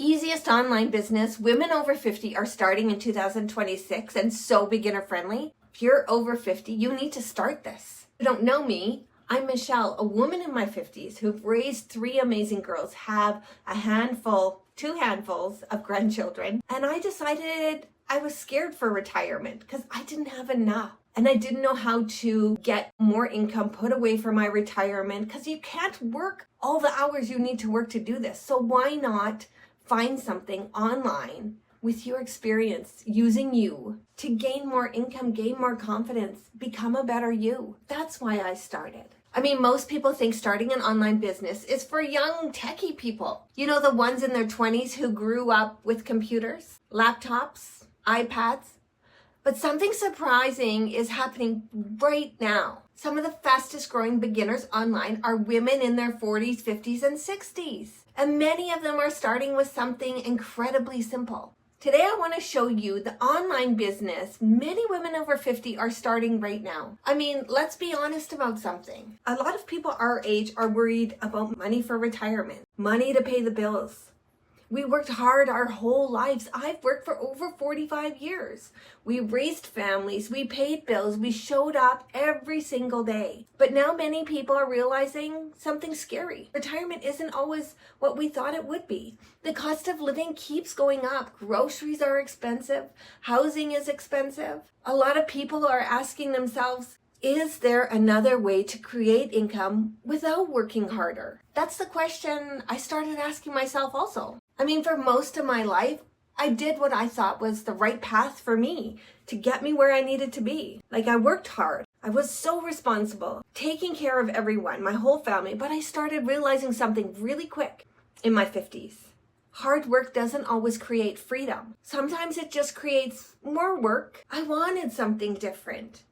easiest online business women over 50 are starting in 2026 and so beginner friendly. If you're over 50, you need to start this. If you don't know me, I'm Michelle, a woman in my 50s who've raised 3 amazing girls, have two handfuls of grandchildren, and I decided I was scared for retirement because I didn't have enough. And I didn't know how to get more income put away for my retirement because you can't work all the hours you need to work to do this. So why not find something online with your experience using you to gain more income, gain more confidence, become a better you? That's why I started. I mean, most people think starting an online business is for young techie people. You know, the ones in their 20s who grew up with computers, laptops, iPads. But something surprising is happening right now. Some of the fastest growing beginners online are women in their 40s, 50s, and 60s. And many of them are starting with something incredibly simple. Today I want to show you the online business many women over 50 are starting right now. I mean, let's be honest about something. A lot of people our age are worried about money for retirement, money to pay the bills. We worked hard our whole lives. I've worked for over 45 years. We raised families, we paid bills, we showed up every single day. But now many people are realizing something scary. Retirement isn't always what we thought it would be. The cost of living keeps going up. Groceries are expensive. Housing is expensive. A lot of people are asking themselves, is there another way to create income without working harder? That's the question I started asking myself also. I mean, for most of my life, I did what I thought was the right path for me to get me where I needed to be. Like, I worked hard. I was so responsible, taking care of everyone, my whole family, but I started realizing something really quick in my 50s. Hard work doesn't always create freedom. Sometimes it just creates more work. I wanted something different.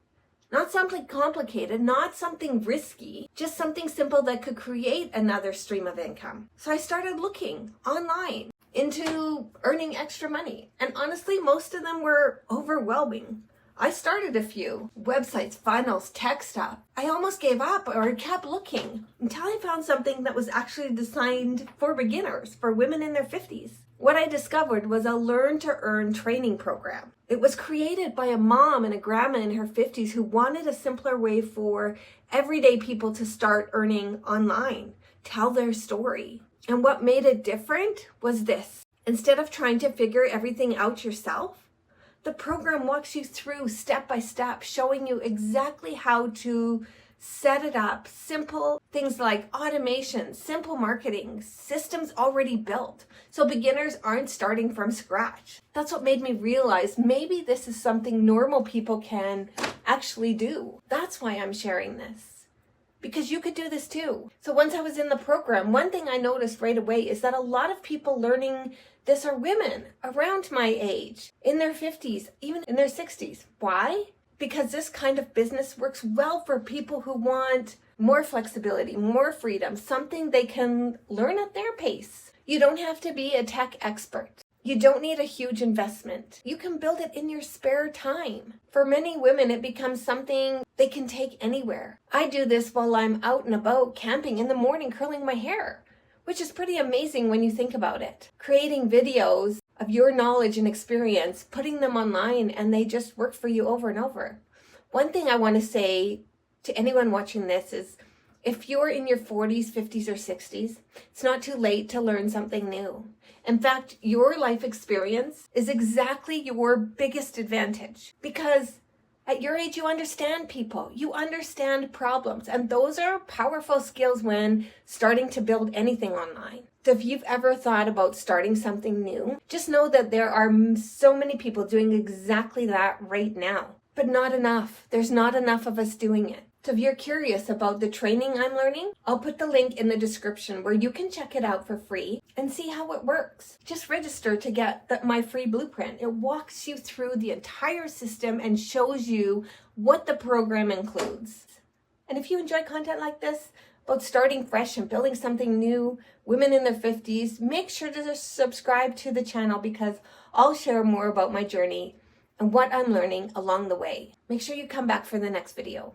Not something complicated, not something risky, just something simple that could create another stream of income. So I started looking online into earning extra money. And honestly, most of them were overwhelming. I started a few websites, funnels, tech stuff. I almost gave up or kept looking until I found something that was actually designed for beginners, for women in their 50s. What I discovered was a learn to earn training program. It was created by a mom and a grandma in her 50s who wanted a simpler way for everyday people to start earning online, tell their story. And what made it different was this. Instead of trying to figure everything out yourself, the program walks you through step by step, showing you exactly how to set it up. Simple things like automation, simple marketing, systems already built. So beginners aren't starting from scratch. That's what made me realize maybe this is something normal people can actually do. That's why I'm sharing this, because you could do this too. So once I was in the program, one thing I noticed right away is that a lot of people learning this are women around my age, in their 50s, even in their 60s. Why? Because this kind of business works well for people who want more flexibility, more freedom, something they can learn at their pace. You don't have to be a tech expert. You don't need a huge investment. You can build it in your spare time. For many women, it becomes something they can take anywhere. I do this while I'm out and about camping in the morning, curling my hair, which is pretty amazing when you think about it. Creating videos of your knowledge and experience, putting them online, and they just work for you over and over. One thing I want to say to anyone watching this is, if you're in your 40s, 50s, or 60s, it's not too late to learn something new. In fact, your life experience is exactly your biggest advantage, because at your age, you understand people, you understand problems, and those are powerful skills when starting to build anything online. So if you've ever thought about starting something new, just know that there are so many people doing exactly that right now, but not enough. There's not enough of us doing it. So if you're curious about the training I'm learning, I'll put the link in the description where you can check it out for free and see how it works. Just register to get my free blueprint. It walks you through the entire system and shows you what the program includes. And if you enjoy content like this, about starting fresh and building something new, women in their 50s, make sure to subscribe to the channel, because I'll share more about my journey and what I'm learning along the way. Make sure you come back for the next video.